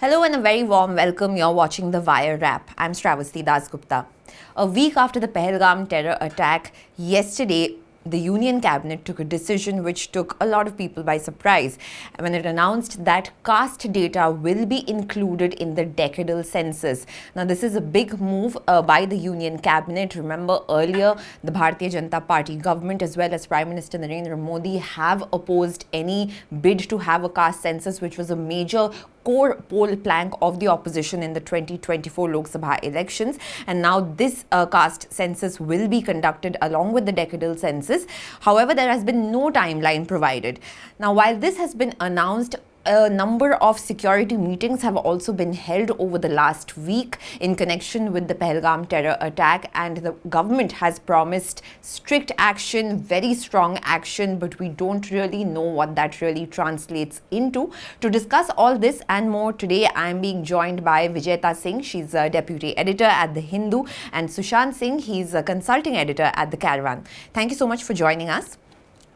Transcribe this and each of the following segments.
Hello and a very warm welcome. You're watching the Wire Wrap. I'm Sravasti Dasgupta. A week after the Pahalgam terror attack, yesterday the Union Cabinet took a decision which took a lot of people by surprise when it announced that caste data will be included in the decadal census. Now, this is a big move by the Union Cabinet. Remember, earlier the Bharatiya Janata Party government as well as Prime Minister Narendra Modi have opposed any bid to have a caste census, which was a major core poll plank of the opposition in the 2024 Lok Sabha elections. And now this caste census will be conducted along with the decadal census. However, there has been no timeline provided. Now, while this has been announced, a number of security meetings have also been held over the last week in connection with the Pahalgam terror attack, and the government has promised strict action, very strong action, but we don't really know what that really translates into. To discuss all this and more today, I am being joined by Vijaita Singh. She's a deputy editor at The Hindu, and Sushant Singh, he's a consulting editor at the Caravan. Thank you so much for joining us.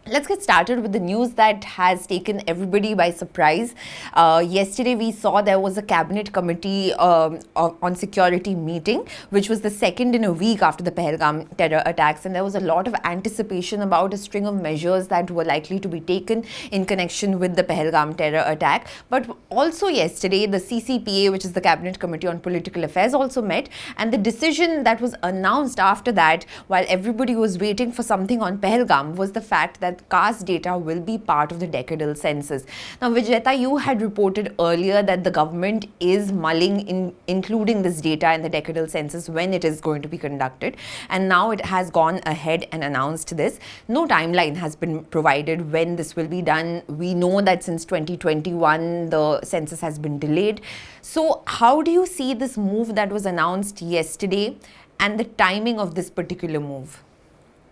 Let's get started with the news that has taken everybody by surprise. Yesterday, we saw there was a cabinet committee on security meeting, which was the second in a week after the Pahalgam terror attacks. And there was a lot of anticipation about a string of measures that were likely to be taken in connection with the Pahalgam terror attack. But also yesterday, the CCPA, which is the Cabinet Committee on Political Affairs, also met. And the decision that was announced after that, while everybody was waiting for something on Pahalgam, was the fact that caste data will be part of the decadal census. Now, Vijaita, you had reported earlier that the government is mulling in including this data in the decadal census when it is going to be conducted, and now it has gone ahead and announced this. No timeline has been provided when this will be done. We know that since 2021 the census has been delayed. So how do you see this move that was announced yesterday and the timing of this particular move?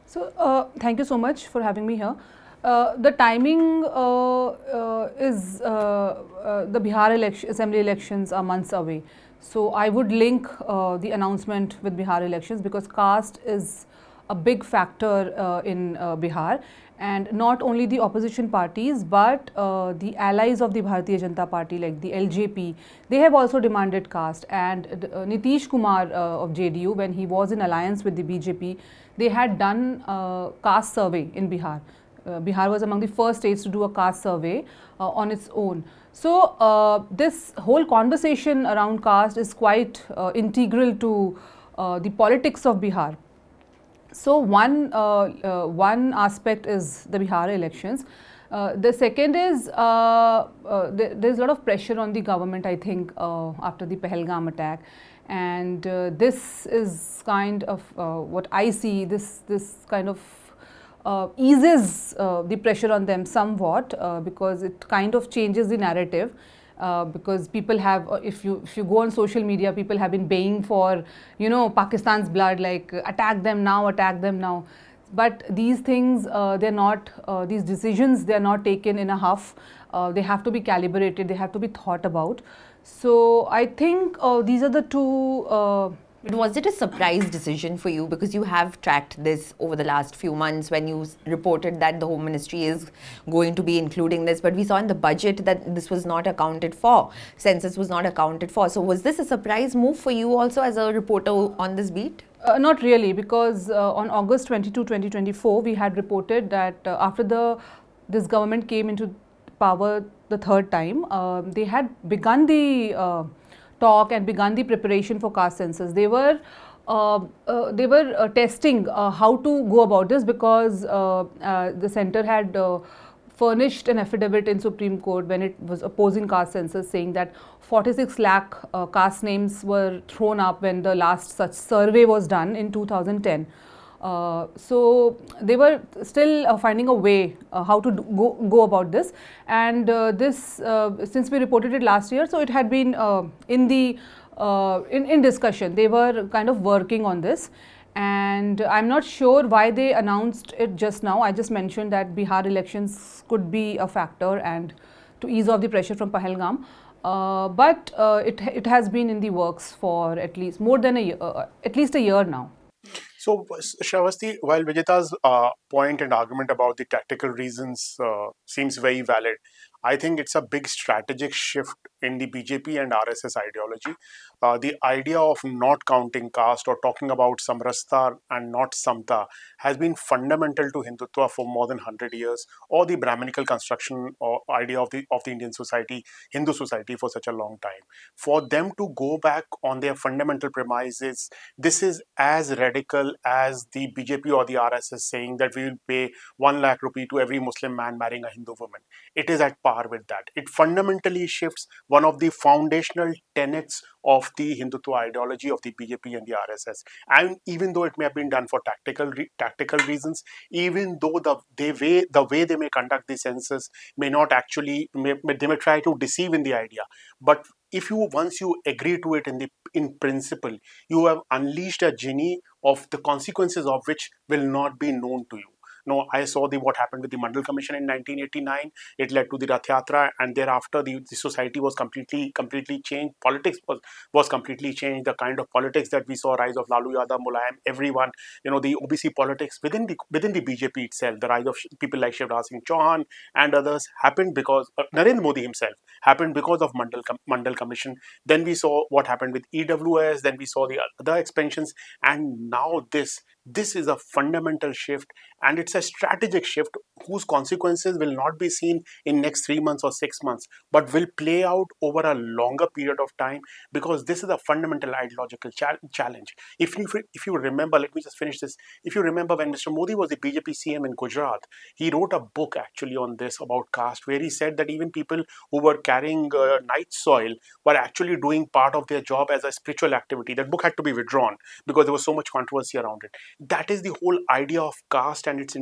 So, thank you so much for having me here. The timing is the Bihar assembly elections are months away. So, I would link the announcement with Bihar elections because caste is a big factor in Bihar, and not only the opposition parties but the allies of the Bharatiya Janata Party like the LJP, they have also demanded caste, and Nitish Kumar of JDU, when he was in alliance with the BJP, they had done caste survey in Bihar. Bihar was among the first states to do a caste survey on its own. So, this whole conversation around caste is quite integral to the politics of Bihar. So, one aspect is the Bihar elections. The second is there's a lot of pressure on the government, I think, after the Pahalgam attack, and this is kind of what I see. This kind of eases the pressure on them somewhat because it kind of changes the narrative. Because people have, if you go on social media, people have been baying for, Pakistan's blood, like attack them now. But these things, they're not, these decisions, they're not taken in a huff. They have to be calibrated, they have to be thought about. So I think these are the two. But was it a surprise decision for you, because you have tracked this over the last few months when you reported that the Home Ministry is going to be including this, but we saw in the budget that this was not accounted for, census was not accounted for. So was this a surprise move for you also as a reporter on this beat? Not really, because on August 22, 2024, we had reported that after this government came into power the third time, they had begun the talk and begun the preparation for caste census. They were testing how to go about this, because the center had furnished an affidavit in Supreme Court when it was opposing caste census, saying that 46 lakh caste names were thrown up when the last such survey was done in 2010. So they were still finding a way how to go about this, and this since we reported it last year, so it had been in discussion. They were kind of working on this, and I'm not sure why they announced it just now. I just mentioned that Bihar elections could be a factor and to ease off the pressure from Pahalgam. But it has been in the works for at least more than a year, at least a year now. So, Sravasti, while Vijaita's point and argument about the tactical reasons seems very valid, I think it's a big strategic shift in the BJP and RSS ideology. The idea of not counting caste or talking about samrasta and not samta has been fundamental to Hindutva for more than 100 years, or the Brahminical construction or idea of the Indian society, Hindu society, for such a long time. For them to go back on their fundamental premises, this is as radical as the BJP or the RSS saying that we will pay 1 lakh rupee to every Muslim man marrying a Hindu woman. It is at par with that. It fundamentally shifts one of the foundational tenets of the Hindutva ideology of the BJP and the RSS. And even though it may have been done for tactical reasons, even though the way they may conduct the census may not actually they may try to deceive in the idea, but if you once you agree to it in principle, you have unleashed a genie of the consequences of which will not be known to you. No, I saw what happened with the Mandal Commission in 1989. It led to the Rath Yatra, and thereafter the society was completely changed. Politics was completely changed. The kind of politics that we saw, rise of Lalu Yadav, Mulayam, everyone, the OBC politics within the BJP itself, the rise of people like Shivraj Singh Chauhan and others happened because Narendra Modi himself happened because of Mandal Commission. Then we saw what happened with EWS. Then we saw the other expansions, and now this is a fundamental shift, and it's a strategic shift whose consequences will not be seen in next 3 months or 6 months, but will play out over a longer period of time, because this is a fundamental ideological challenge. If you remember, let me just finish this. If you remember, when Mr. Modi was the BJP CM in Gujarat, he wrote a book actually on this about caste, where he said that even people who were carrying night soil were actually doing part of their job as a spiritual activity. That book had to be withdrawn because there was so much controversy around it. That is the whole idea of caste and its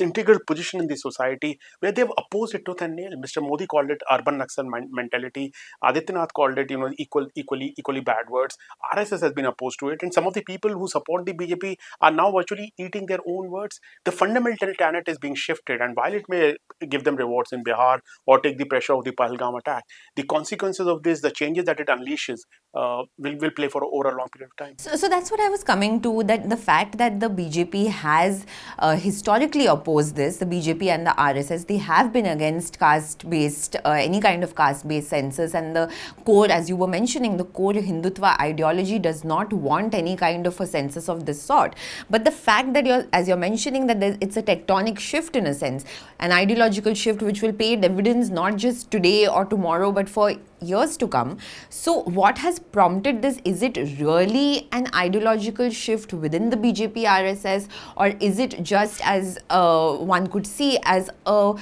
integral position in the society, where they've opposed it tooth and nail. Mr. Modi called it urban Naxal mentality. Adityanath called it, equally bad words. RSS has been opposed to it, and some of the people who support the BJP are now virtually eating their own words. The fundamental tenet is being shifted, and while it may give them rewards in Bihar or take the pressure of the Pahalgam attack, the consequences of this, the changes that it unleashes, will play for over a long period of time. So that's what I was coming to, that the fact that the BJP has historically opposed this, the BJP and the RSS, they have been against caste-based, any kind of caste-based census, and the core, as you were mentioning, the core Hindutva ideology does not want any kind of a census of this sort. But the fact that as you're mentioning, that it's a tectonic shift in a sense, an ideological shift which will pay dividends not just today or tomorrow, but for years to come. So what has prompted this? Is it really an ideological shift within the BJP RSS, or is it just, as one could see, as a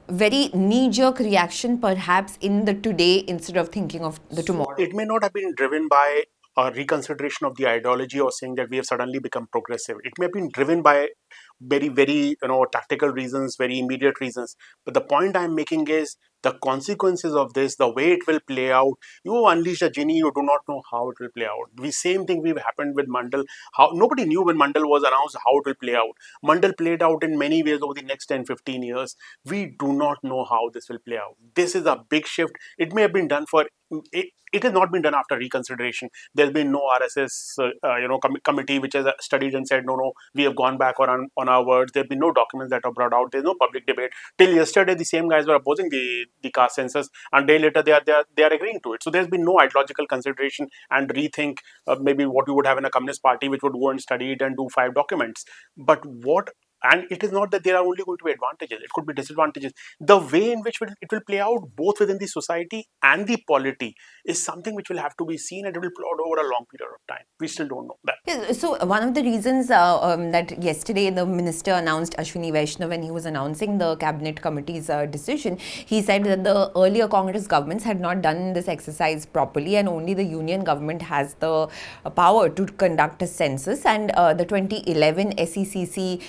very knee-jerk reaction perhaps in the today instead of thinking of the tomorrow? It may not have been driven by a reconsideration of the ideology or saying that we have suddenly become progressive. It may have been driven by very tactical reasons, very immediate reasons. But the point I'm making is the consequences of this, the way it will play out. You unleash a genie, you do not know how it will play out. The same thing we've happened with Mandal. How nobody knew when Mandal was announced how it will play out. Mandal played out in many ways over the next 10-15 years. We do not know how this will play out. This is a big shift. It may have been done for it has not been done after reconsideration. There's been no RSS committee which has studied and said no, we have gone back on our words. There have been no documents that are brought out. There's no public debate. Till yesterday, the same guys were opposing the caste census, and a day later they are agreeing to it. So there's been no ideological consideration and rethink. Maybe what you would have in a communist party, which would go and study it and do 5 documents. But what? And it is not that there are only going to be advantages. It could be disadvantages. The way in which it will play out both within the society and the polity is something which will have to be seen, and it will play out over a long period of time. We still don't know that. Yeah, so one of the reasons that yesterday the minister announced, Ashwini Vaishnav, when he was announcing the cabinet committee's decision, he said that the earlier Congress governments had not done this exercise properly, and only the union government has the power to conduct a census. And the 2011 SECC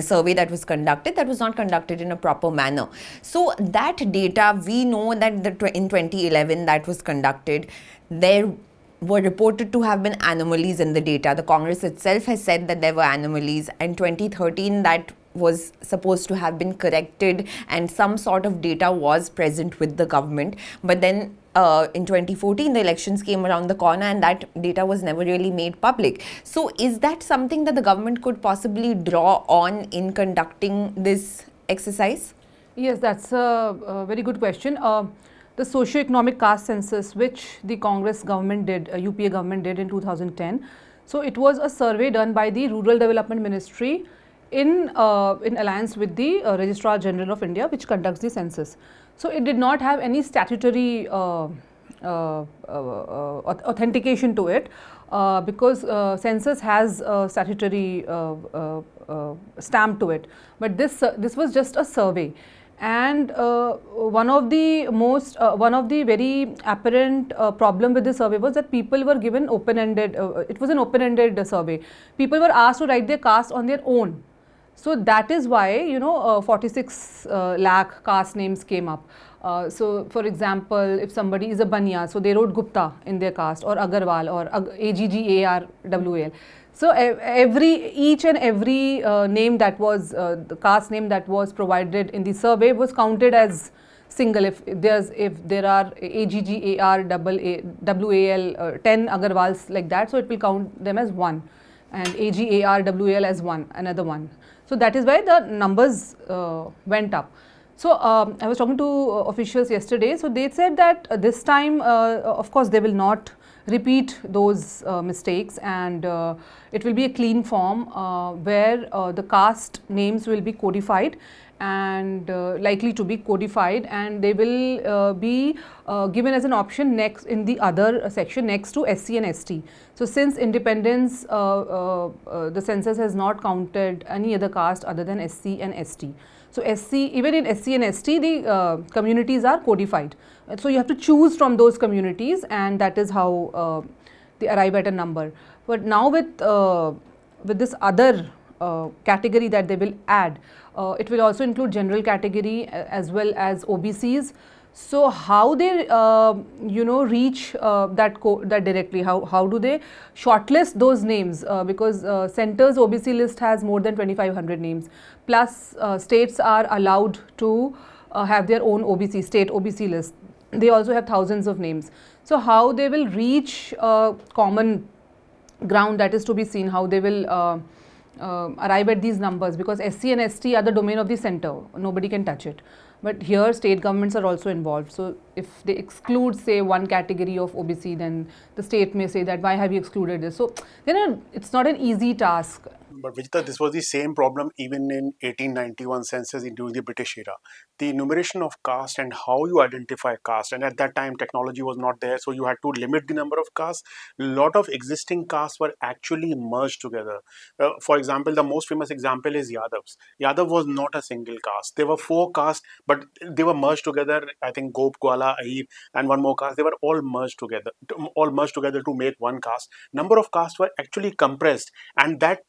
survey that was conducted, that was not conducted in a proper manner. So that data, we know that in 2011 that was conducted, there were reported to have been anomalies in the data. The Congress itself has said that there were anomalies. In 2013, that was supposed to have been corrected and some sort of data was present with the government. But then in 2014, the elections came around the corner and that data was never really made public. So is that something that the government could possibly draw on in conducting this exercise? Yes, that's a very good question. The socio-economic caste census, which the Congress government did, UPA government did in 2010. So it was a survey done by the Rural Development Ministry in alliance with the Registrar General of India, which conducts the census. So it did not have any statutory authentication to it, because census has a statutory stamp to it. But this was just a survey. And one of the very apparent problem with the survey was that people were given open-ended. It was an open-ended survey. People were asked to write their caste on their own. So that is why 46 lakh caste names came up. So for example, if somebody is a Baniya, so they wrote Gupta in their caste, or Agarwal, or Aggarwal. So each and every name that was the caste name that was provided in the survey was counted as single. If there are Aggarwal 10 Agarwals like that, so it will count them as one, and Aggarwal as one, another one. So that is why the numbers went up. So I was talking to officials yesterday. So they said that this time, of course, they will not repeat those mistakes, and it will be a clean form where the caste names will be codified and likely to be codified, and they will be given as an option next in the other section next to SC and ST. So since independence, the census has not counted any other caste other than SC and ST. So even in SC and ST, the communities are codified. So you have to choose from those communities, and that is how they arrive at a number. But now with this other category that they will add, it will also include general category as well as OBCs. So how they reach that directly? How do they shortlist those names? Because Centre's OBC list has more than 2,500 names. Plus states are allowed to have their own state OBC list. They also have thousands of names. So how they will reach common ground, that is to be seen. How they will arrive at these numbers, because SC and ST are the domain of the center. Nobody can touch it. But here state governments are also involved. So if they exclude, say, one category of OBC, then the state may say that why have you excluded this? So it's not an easy task. But Vijaita, this was the same problem even in 1891 census during the British era. The enumeration of caste and how you identify caste, and at that time technology was not there, so you had to limit the number of castes. A lot of existing castes were actually merged together. For example, the most famous example is Yadavs. Yadav was not a single caste. There were 4 castes, but they were merged together. I think Gop, Gwala, Ahir, and one more caste. They were all merged together to make one caste. Number of castes were actually compressed, and that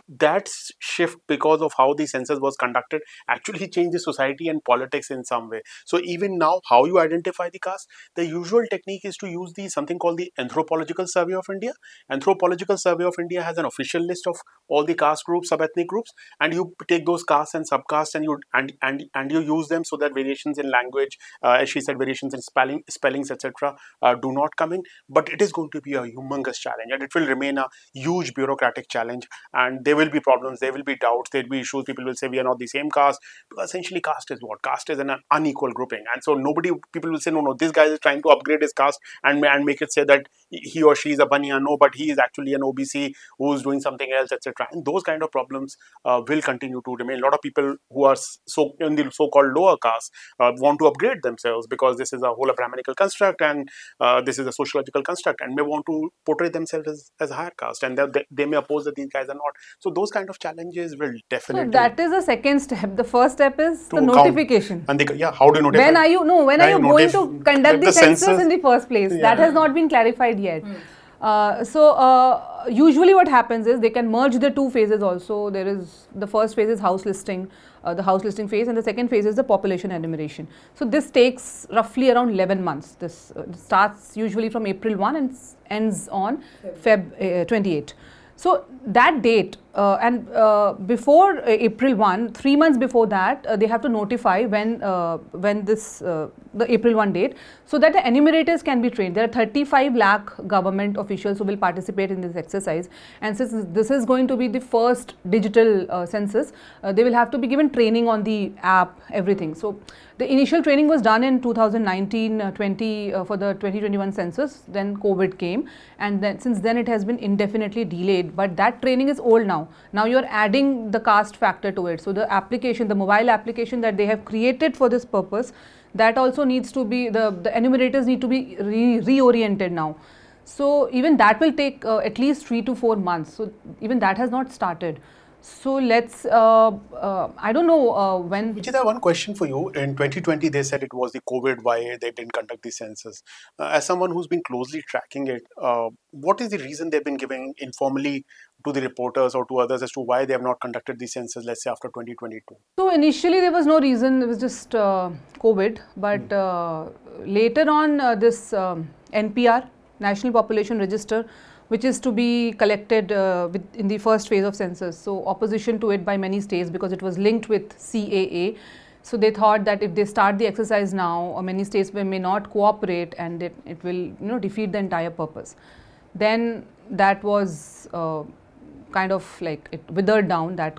shift, because of how the census was conducted, actually changed the society and politics in some way. So even now, how you identify the caste, the usual technique is to use something called the Anthropological Survey of India. Anthropological Survey of India has an official list of all the caste groups, sub-ethnic groups, and you take those castes and subcastes and you use them so that variations in language, as she said, variations in spellings, etc., do not come in. But it is going to be a humongous challenge, and it will remain a huge bureaucratic challenge, and there will be problems, there will be doubts, there will be issues. People will say we are not the same caste, because essentially caste is what? Caste is an unequal grouping, and so people will say no, this guy is trying to upgrade his caste and make it say that he or she is a Baniya. No, but he is actually an OBC who is doing something else, etc. And those kind of problems will continue to remain. A lot of people who are in the so-called lower caste want to upgrade themselves, because this is a whole Brahmanical construct, and this is a sociological construct, and may want to portray themselves as a higher caste, and they may oppose that these guys are not. So those kind of challenges will definitely. So that is the second step. The first step is the notification. And how do you notify? When are you going to conduct the census in the first place? Yeah. That has not been clarified yet. So usually what happens is they can merge the 2 phases also. There is the first phase is house listing, the house listing phase, and the second phase is the population enumeration. So this takes roughly around 11 months. This starts usually from April 1 and ends on Feb 28. So that date, before April 1, 3 months before that, they have to notify when the April 1 date, so that the enumerators can be trained. There are 35 lakh government officials who will participate in this exercise, and since this is going to be the first digital census, they will have to be given training on the app, everything. So the initial training was done in 2019-20 for the 2021 census. Then COVID came, and then since then it has been indefinitely delayed. But that training is old now. Now you are adding the caste factor to it. So the application, the mobile application that they have created for this purpose, that also needs to be, the enumerators need to be reoriented now. So even that will take at least 3 to 4 months. So even that has not started. So let's, I don't know when. Vijaita, one question for you. In 2020, they said it was the COVID why they didn't conduct the census. As someone who's been closely tracking it, what is the reason they've been giving informally to the reporters or to others as to why they have not conducted the census, let's say after 2022? So initially there was no reason, it was just COVID, but later on this NPR, National Population Register, which is to be collected in the first phase of census. So opposition to it by many states, because it was linked with CAA. So they thought that if they start the exercise now, many states may not cooperate, and it will defeat the entire purpose. Then that was kind of like it withered down, that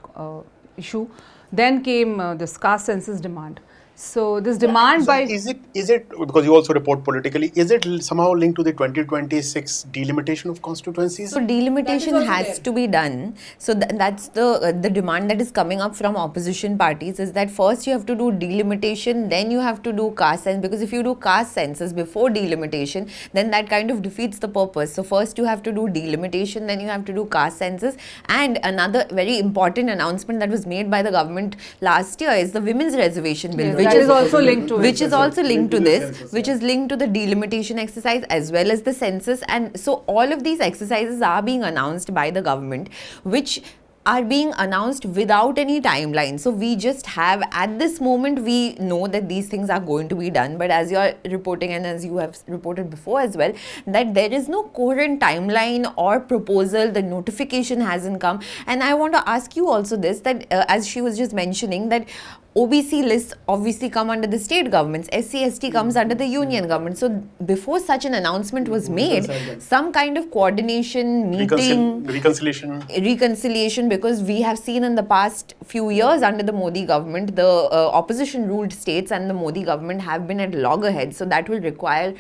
issue. Then came this caste census demand. So this demand So is it because you also report politically, is it somehow linked to the 2026 delimitation of constituencies? So delimitation has to be done. So that's the demand that is coming up from opposition parties, is that first you have to do delimitation, then you have to do caste census, because if you do caste census before delimitation, then that kind of defeats the purpose. So first you have to do delimitation, then you have to do caste census. And another very important announcement that was made by the government last year is the women's reservation bill, that is also linked to which it. is also linked to this, census, which is linked to the delimitation exercise as well as the census. And so all of these exercises are being announced by the government, which are being announced without any timeline. So we just have, at this moment, we know that these things are going to be done. But as you're reporting, and as you have reported before as well, that there is no current timeline or proposal, the notification hasn't come. And I want to ask you also this, that as she was just mentioning, that OBC lists obviously come under the state governments, SC/ST comes under the union government. So before such an announcement was made, some kind of coordination, meeting, reconciliation, because we have seen in the past few years under the Modi government, the opposition ruled states and the Modi government have been at loggerheads. So that will require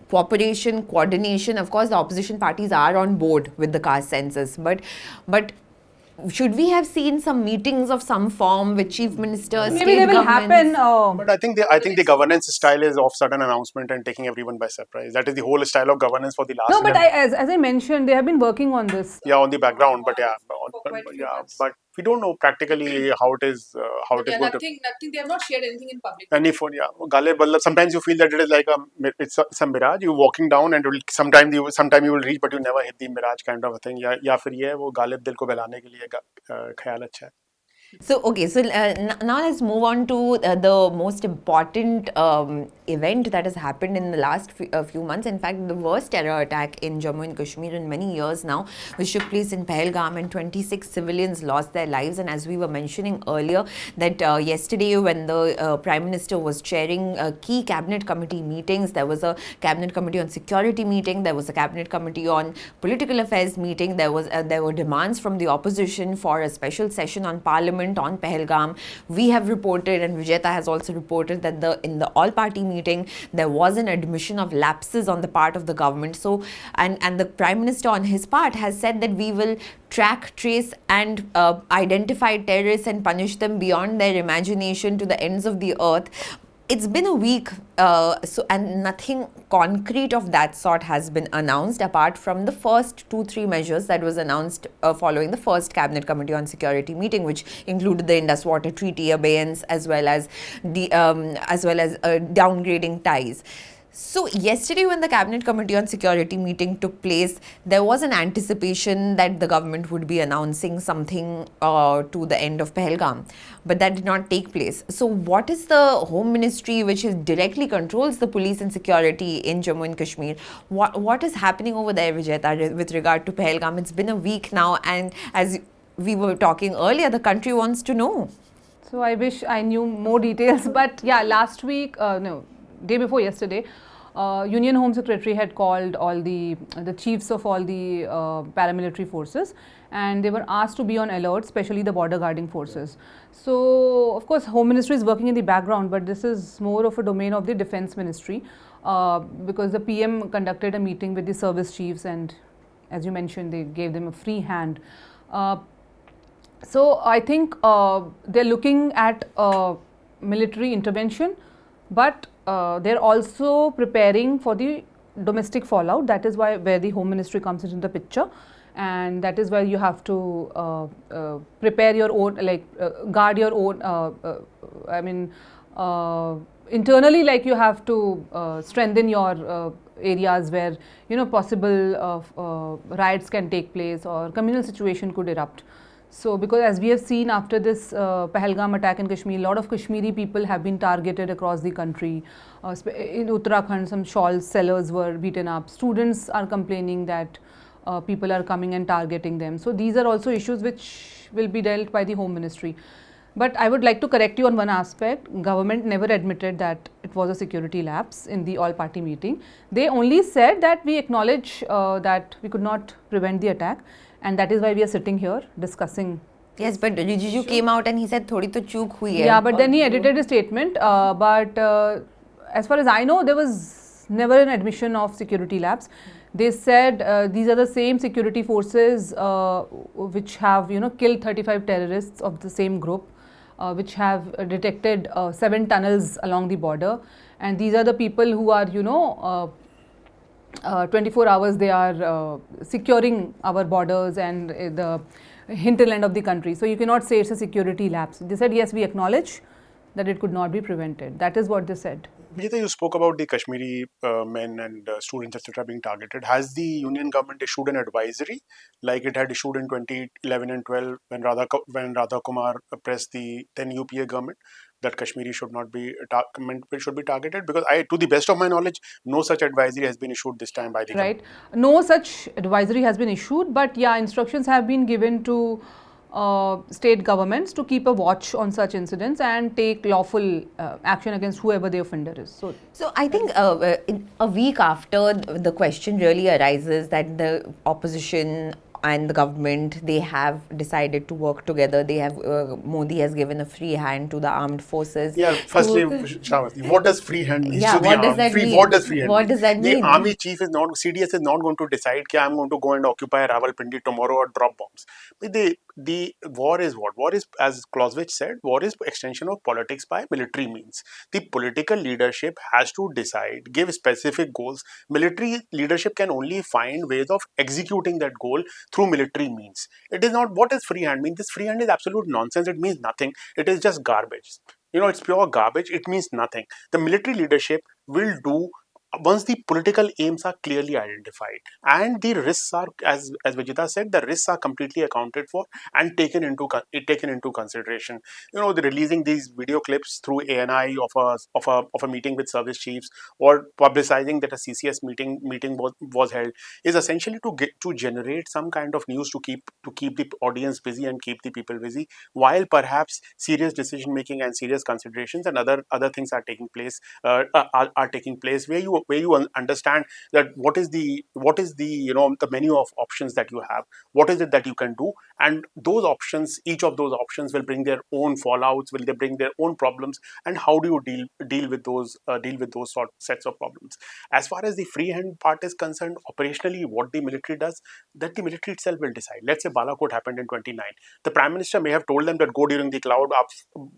cooperation, coordination. Of course, the opposition parties are on board with the caste census, but should we have seen some meetings of some form with chief ministers? Maybe they will happen. But I think the governance style is of sudden announcement and taking everyone by surprise. That is the whole style of governance for the last. No, but as I mentioned, they have been working on this. Yeah, on the background, but but we don't know practically how it is. Nothing. They have not shared anything in public. Sometimes you feel that it is like it's a mirage. You're walking down and sometime you will reach, but you never hit the mirage kind of a thing. या फिर ये वो गालिब दिल को बहलाने के लिए ख्याल अच्छा है. So, okay, so now let's move on to the most important event that has happened in the last few months. In fact, the worst terror attack in Jammu and Kashmir in many years now, which took place in Pahalgam, and 26 civilians lost their lives. And as we were mentioning earlier, that yesterday when the Prime Minister was chairing key cabinet committee meetings, there was a cabinet committee on security meeting, there was a cabinet committee on political affairs meeting, there were demands from the opposition for a special session on Parliament on Pahalgam. We have reported, and Vijaita has also reported, that in the all-party meeting there was an admission of lapses on the part of the government. So, and the Prime Minister on his part has said that we will track, trace and identify terrorists and punish them beyond their imagination to the ends of the earth. It's been a week, and nothing concrete of that sort has been announced, apart from the first 2-3 measures that was announced following the first Cabinet Committee on Security meeting, which included the Indus Water Treaty abeyance as well as downgrading ties. So yesterday when the Cabinet Committee on Security meeting took place, there was an anticipation that the government would be announcing something to the end of Pahalgam, but that did not take place. So what is the Home Ministry, which directly controls the police and security in Jammu and Kashmir, what is happening over there, Vijaita, with regard to Pahalgam? It's been a week now, and as we were talking earlier, the country wants to know. So I wish I knew more details, but yeah, last week, no, day before yesterday, Union Home Secretary had called all the chiefs of all the paramilitary forces, and they were asked to be on alert, especially the border guarding forces. So of course, Home Ministry is working in the background, but this is more of a domain of the Defence Ministry, because the PM conducted a meeting with the service chiefs, and as you mentioned, they gave them a free hand. So I think they're looking at military intervention, but they're also preparing for the domestic fallout. That is why where the Home Ministry comes into the picture, and that is where you have to prepare your own, like guard your own. I mean, internally, like you have to strengthen your areas where possible riots can take place or communal situation could erupt. So, because as we have seen after this Pahalgam attack in Kashmir, a lot of Kashmiri people have been targeted across the country. In Uttarakhand, some shawl sellers were beaten up. Students are complaining that people are coming and targeting them. So, these are also issues which will be dealt by the Home Ministry. But I would like to correct you on one aspect. Government never admitted that it was a security lapse in the all-party meeting. They only said that we acknowledge that we could not prevent the attack. And that is why we are sitting here discussing. Yes, but Rijiju came out and he said, "Thodi to chook hui hai." Yeah, but then he edited a statement. But as far as I know, there was never an admission of security lapse. They said these are the same security forces which have killed 35 terrorists of the same group, which have detected 7 tunnels along the border, and these are the people who are 24 hours they are securing our borders and the hinterland of the country. So you cannot say it's a security lapse. They said yes, we acknowledge that it could not be prevented. That is what they said. Vijaita, you spoke about the Kashmiri men and students, etc., being targeted. Has the union government issued an advisory like it had issued in 2011 and 12 when Radha Kumar pressed the then UPA government that Kashmiri should not be should be targeted? Because to the best of my knowledge, no such advisory has been issued this time by the government. No such advisory has been issued, but yeah, instructions have been given to state governments to keep a watch on such incidents and take lawful action against whoever the offender is. So I think in a week after the question really arises that the opposition and the government, they have decided to work together. They have Modi has given a free hand to the armed forces. Yeah, firstly, Sravasti, what does free hand mean? Yeah, what does that mean? What does free hand What does that mean? The army chief is not, CDS is not going to decide that I'm going to go and occupy Rawalpindi tomorrow or drop bombs. But the war is what? War is, as Clausewitz said, war is extension of politics by military means. The political leadership has to decide, give specific goals. Military leadership can only find ways of executing that goal through military means. It is not, what does free hand mean? This free hand is absolute nonsense. It means nothing. It is just garbage. It's pure garbage. It means nothing. The military leadership will do once the political aims are clearly identified and the risks are, as Vijaita said, the risks are completely accounted for and taken into consideration. The releasing these video clips through ANI of a meeting with service chiefs or publicizing that a CCS meeting was held is essentially to generate some kind of news to keep the audience busy and keep the people busy, while perhaps serious decision making and serious considerations and other things are taking place where you understand that what is the the menu of options that you have, what is it that you can do, and those options, each of those options will bring their own fallouts, will they bring their own problems, and how do you deal with those sets of problems. As far as the free hand part is concerned, operationally what the military does, that the military itself will decide. Let's say Balakot happened in 29. The Prime Minister may have told them that go during the cloud, आप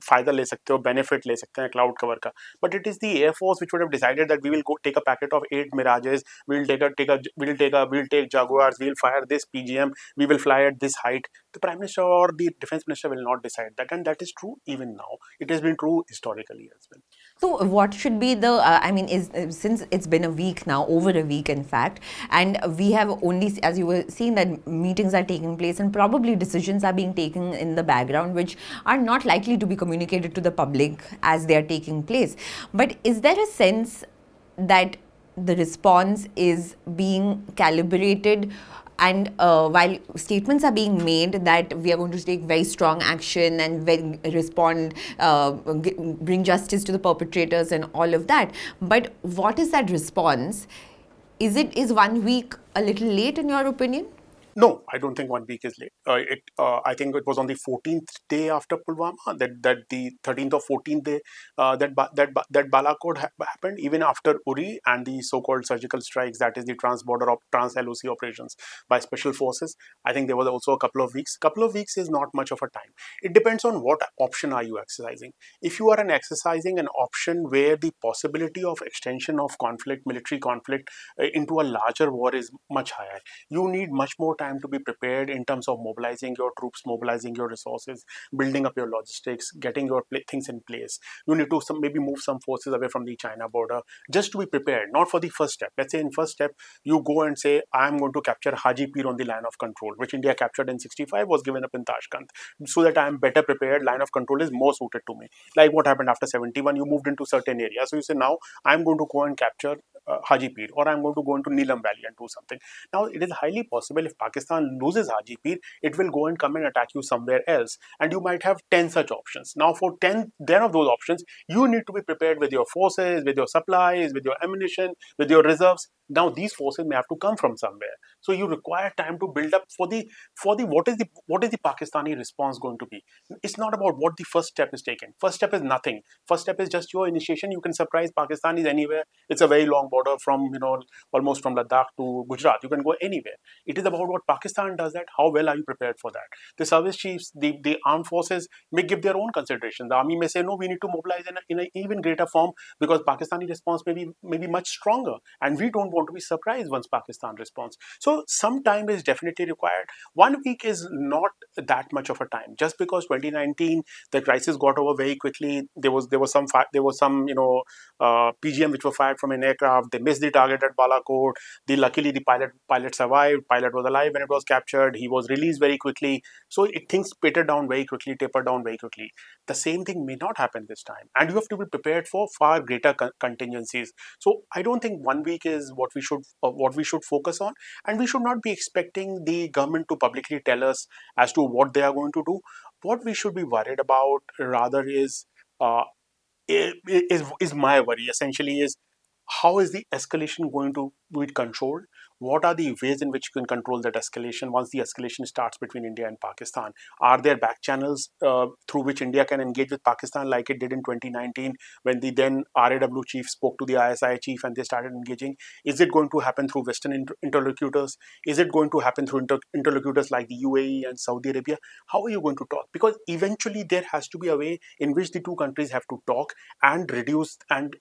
फायदा ले सकते हो, benefit ले सकते हैं cloud cover का, but it is the Air Force which would have decided that we will go take a packet of 8 Mirages, we'll take Jaguars, we'll fire this PGM, we will fly at this height. The Prime Minister or the Defence Minister will not decide that, and that is true even now. It has been true historically as well. So what should be the, since it's been a week now, over a week in fact, and we have only, as you were seeing, that meetings are taking place and probably decisions are being taken in the background which are not likely to be communicated to the public as they are taking place. But is there a sense that the response is being calibrated And while statements are being made that we are going to take very strong action and respond, bring justice to the perpetrators and all of that, but what is that response? Is 1 week a little late in your opinion? No, I don't think 1 week is late. I think it was on the 14th day after Pulwama that the 13th or 14th day that Balakot happened. Even after Uri and the so-called surgical strikes, that is the trans-border trans LOC operations by special forces. I think there was also a couple of weeks. Couple of weeks is not much of a time. It depends on what option are you exercising. If you are exercising an option where the possibility of extension of conflict, military conflict into a larger war is much higher, you need much more time to be prepared in terms of mobilizing your troops, mobilizing your resources, building up your logistics, getting your things in place. You need to maybe move some forces away from the China border just to be prepared, not for the first step. Let's say in first step, you go and say, I'm going to capture Haji Pir on the line of control, which India captured in 65, was given up in Tashkent, so that I am better prepared. Line of control is more suited to me. Like what happened after 71, you moved into certain areas. So you say, now I'm going to go and capture Haji Pir, or I'm going to go into Neelam Valley and do something. Now, it is highly possible if Pakistan loses Haji Pir, it will go and come and attack you somewhere else. And you might have 10 such options. Now, for 10 of those options, you need to be prepared with your forces, with your supplies, with your ammunition, with your reserves. Now, these forces may have to come from somewhere. So you require time to build up for the what is the Pakistani response going to be? It's not about what the first step is taken. First step is nothing. First step is just your initiation. You can surprise Pakistanis anywhere. It's a very long border from almost from Ladakh to Gujarat. You can go anywhere. It is about what Pakistan does that. How well are you prepared for that? The service chiefs, the armed forces may give their own consideration. The army may say, no, we need to mobilize in an even greater form because Pakistani response may be much stronger, and we don't want to be surprised once Pakistan responds. So some time is definitely required. 1 week is not that much of a time. Just because 2019 the crisis got over very quickly, there was some PGM which were fired from an aircraft. They missed the target at Balakot. Luckily the pilot survived. Pilot was alive when it was captured. He was released very quickly. So things tapered down very quickly. The same thing may not happen this time, and you have to be prepared for far greater contingencies. So I don't think 1 week is what we should focus on, and we should not be expecting the government to publicly tell us as to what they are going to do. What we should be worried about rather uh, is my worry essentially is, how is the escalation going to be controlled? What are the ways in which you can control that escalation once the escalation starts between India and Pakistan? Are there back channels through which India can engage with Pakistan like it did in 2019 when the then RAW chief spoke to the ISI chief and they started engaging? Is it going to happen through Western interlocutors? Is it going to happen through interlocutors like the UAE and Saudi Arabia? How are you going to talk? Because eventually there has to be a way in which the two countries have to talk and reduce and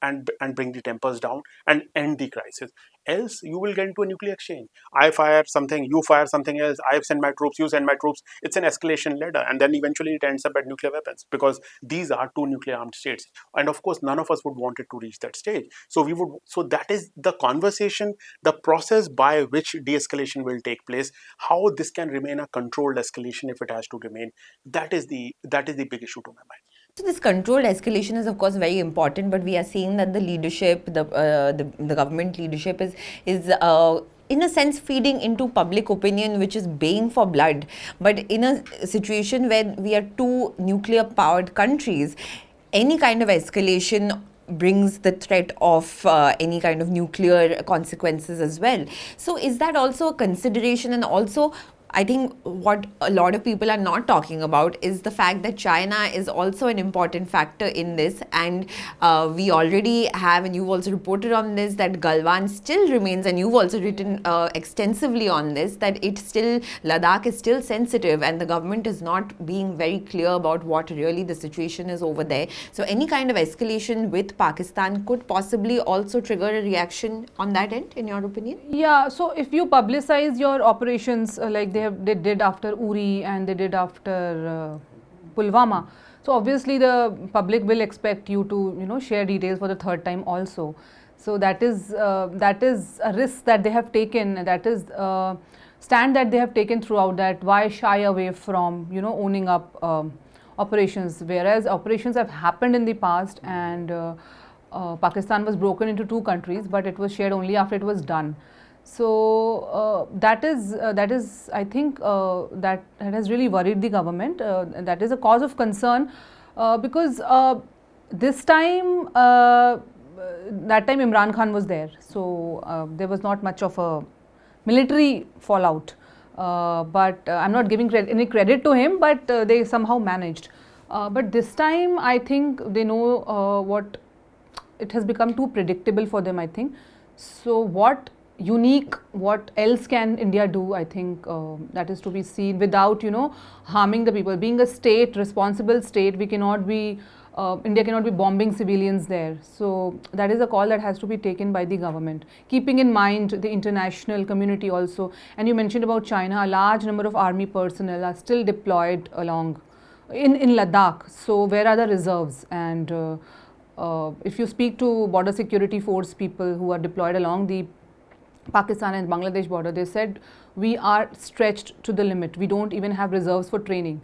bring the tempers down and end the crisis. Else, you will get into a nuclear exchange. I fire something, you fire something else. I send my troops, you send my troops. It's an escalation ladder, and then eventually it ends up at nuclear weapons because these are two nuclear armed states. And of course, none of us would want it to reach that stage. So we would. So that is the conversation, the process by which de-escalation will take place. How this can remain a controlled escalation if it has to remain. That is the big issue to my mind. So this controlled escalation is of course very important, but we are seeing that the leadership, the government leadership is in a sense feeding into public opinion, which is baying for blood. But in a situation where we are two nuclear powered countries, any kind of escalation brings the threat of any kind of nuclear consequences as well. So is that also a consideration? And also, I think what a lot of people are not talking about is the fact that China is also an important factor in this, and we already have, and you've also reported on this, that Galwan still remains, and you've also written extensively on this, that Ladakh is still sensitive and the government is not being very clear about what really the situation is over there. So any kind of escalation with Pakistan could possibly also trigger a reaction on that end, in your opinion? Yeah, so if you publicize your operations like they did after Uri and they did after Pulwama, so obviously the public will expect you to share details for the third time also. So that is a risk that they have taken. That is stand that they have taken throughout. That why shy away from owning up operations, whereas operations have happened in the past and Pakistan was broken into two countries, but it was shared only after it was done. So that is I think that has really worried the government. That is a cause of concern because this time that time Imran Khan was there, so there was not much of a military fallout. But I'm not giving any credit to him, but they somehow managed. But this time, I think they know what it has become too predictable for them, I think. So, what unique, what else can India do? I think that is to be seen without, harming the people. Being a state, responsible state, we cannot be. India cannot be bombing civilians there. So that is a call that has to be taken by the government, keeping in mind the international community also. And you mentioned about China, a large number of army personnel are still deployed along in Ladakh. So where are the reserves? And if you speak to border security force people who are deployed along the Pakistan and Bangladesh border, they said we are stretched to the limit. We don't even have reserves for training.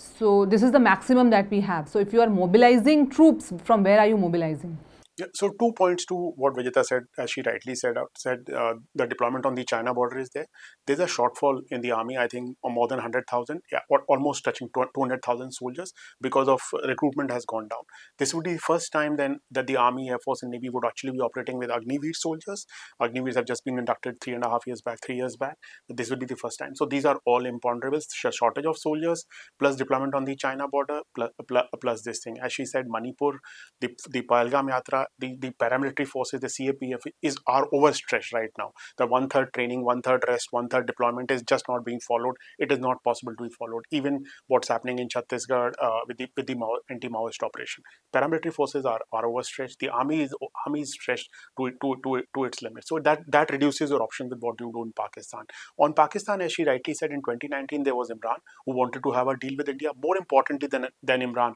So this is the maximum that we have. So if you are mobilizing troops, from where are you mobilizing? Yeah, so 2 points to what Vijaita said, as she rightly said the deployment on the China border is there. There's a shortfall in the army, I think, of more than 100,000, yeah, or almost touching 200,000 soldiers because of recruitment has gone down. This would be the first time then that the army, air force, and navy would actually be operating with Agniveer soldiers. Agniveers have just been inducted 3.5 years back, 3 years back. But this would be the first time. So these are all imponderables: shortage of soldiers, plus deployment on the China border, plus this thing. As she said, Manipur, the Pahalgam Yatra, the paramilitary forces, the CAPF are overstretched right now. The one-third training, one-third rest, one-third deployment is just not being followed. It is not possible to be followed. Even what's happening in Chhattisgarh with the anti-Maoist operation, paramilitary forces are overstretched. The army is stretched to its limit. So that reduces your options with what you do in Pakistan. On Pakistan, as she rightly said, in 2019 there was Imran who wanted to have a deal with India. More importantly than Imran,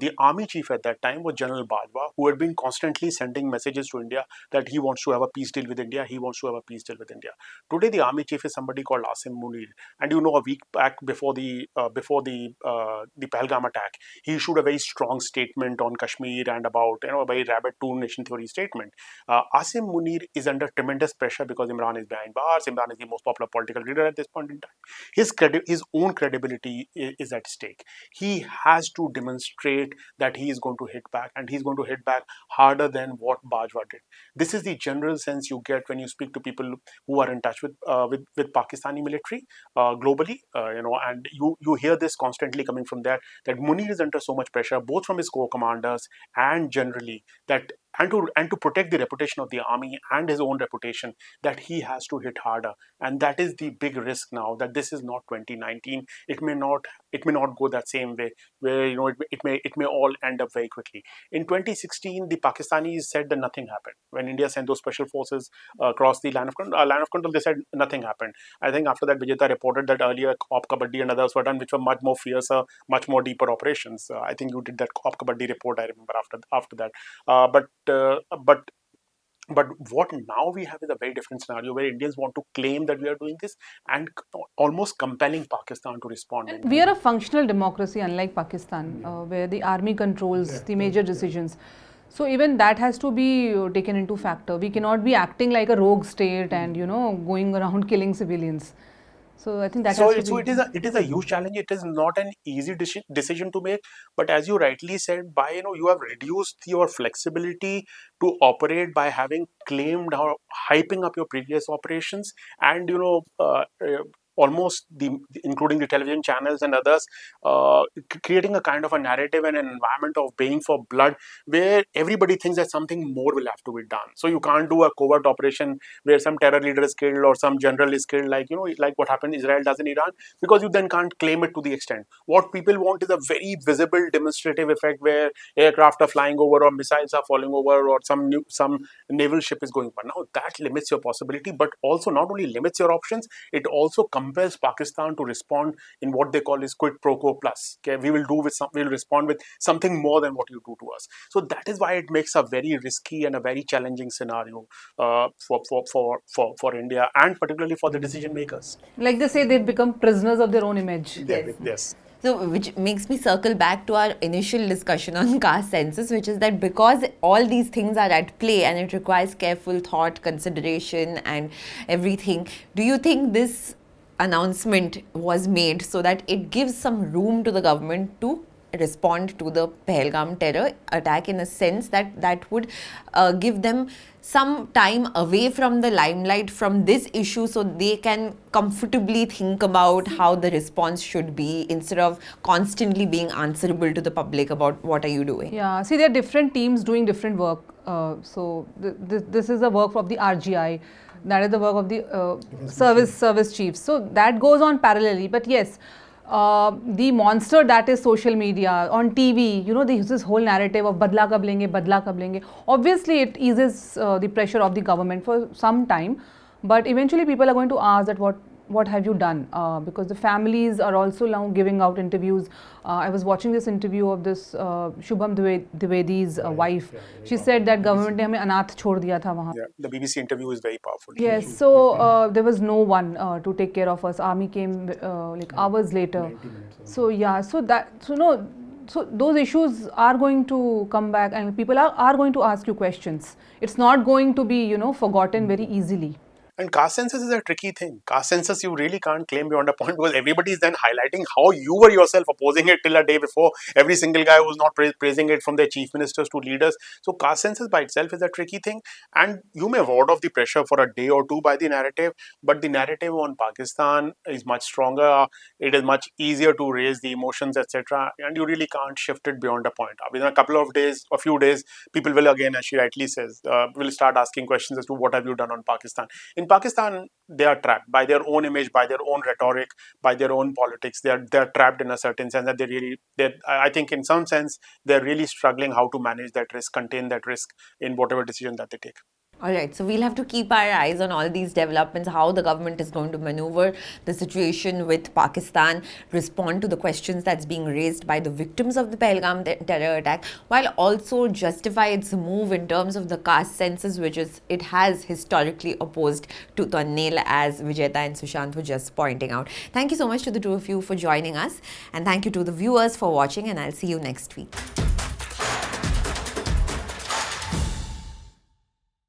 the army chief at that time was General Bajwa, who had been constantly sending messages to India that he wants to have a peace deal with India. He wants to have a peace deal with India. Today, the army chief is somebody called Asim Munir, and a week back before the Pahalgam attack, he issued a very strong statement on Kashmir and about a very rabid two-nation theory statement. Asim Munir is under tremendous pressure because Imran is behind bars. Imran is the most popular political leader at this point in time. His own credibility is at stake. He has to demonstrate that he is going to hit back, and he's going to hit back harder than what Bajwa did. This is the general sense you get when you speak to people who are in touch with Pakistani military globally, and you hear this constantly coming from there, that Munir is under so much pressure, both from his core commanders and generally, that and to protect the reputation of the army and his own reputation, that he has to hit harder. And that is the big risk now, that this is not 2019. It may not go that same way, where it may all end up very quickly. In 2016, the Pakistanis said that nothing happened when India sent those special forces across the line of control. They said nothing happened. I think after that, Vijaita reported that earlier Op Kabaddi and others were done, which were much more fiercer, much more deeper operations. I think you did that Op Kabaddi report, I remember, after that. But what now we have is a very different scenario where Indians want to claim that we are doing this and almost compelling Pakistan to respond. We are a functional democracy, unlike Pakistan, where the army controls the major decisions. So even that has to be taken into factor. We cannot be acting like a rogue state and going around killing civilians. So I think that has to be. It is a huge challenge. It is not an easy decision to make. But as you rightly said, by you have reduced your flexibility to operate by having claimed or hyping up your previous operations, and almost including the television channels and others, creating a kind of a narrative and an environment of baying for blood, where everybody thinks that something more will have to be done. So you can't do a covert operation where some terror leader is killed or some general is killed, like what happened Israel does in Iran, because you then can't claim it to the extent. What people want is a very visible demonstrative effect where aircraft are flying over or missiles are falling over or some naval ship is going over. Now that limits your possibility, but also not only limits your options, it also compels Pakistan to respond in what they call is quid pro quo plus. Okay, we will respond with something more than what you do to us. So that is why it makes a very risky and a very challenging scenario for India, and particularly for the decision makers. Like they say, they've become prisoners of their own image. Yes. So, which makes me circle back to our initial discussion on caste census, which is that because all these things are at play and it requires careful thought, consideration, and everything, do you think this announcement was made so that it gives some room to the government to respond to the Pahalgam terror attack, in a sense that would give them some time away from the limelight from this issue, so they can comfortably think about how the response should be instead of constantly being answerable to the public about what are you doing? Yeah, see, there are different teams doing different work. This is the work of the RGI, that is the work of the service chiefs. So that goes on parallelly. But yes, the monster that is social media on TV, you know, they use this whole narrative of badla kab lenge, badla kab lenge. Obviously, it eases the pressure of the government for some time, but eventually people are going to ask that what have you done? Because the families are also now giving out interviews. I was watching this interview of this Shubham Dwivedi's wife. She said that government ne hame anath chhod diya tha wahan. Yeah, the BBC interview is very powerful. Yes, so there was no one to take care of us. Army came like hours later. So yeah, so those issues are going to come back, and people are going to ask you questions. It's not going to be, you know, forgotten very easily. And caste census is a tricky thing. Caste census, you really can't claim beyond a point, because everybody is then highlighting how you were yourself opposing it till a day before. Every single guy who's not praising it, from their chief ministers to leaders. So caste census by itself is a tricky thing, and you may ward off the pressure for a day or two by the narrative, but the narrative on Pakistan is much stronger. It is much easier to raise the emotions, etc., and you really can't shift it beyond a point. Within a couple of days, a few days, people will again, as she rightly says, will start asking questions as to what have you done on Pakistan. In Pakistan, they are trapped by their own image, by their own rhetoric, by their own politics. They are trapped in a certain sense that I think in some sense, they're really struggling how to manage that risk, contain that risk in whatever decision that they take. All right, so we'll have to keep our eyes on all these developments, how the government is going to maneuver the situation with Pakistan, respond to the questions that's being raised by the victims of the Pahalgam terror attack, while also justify its move in terms of the caste census, which it has historically opposed tooth and nail, as Vijaita and Sushant were just pointing out. Thank you so much to the two of you for joining us, and thank you to the viewers for watching, and I'll see you next week.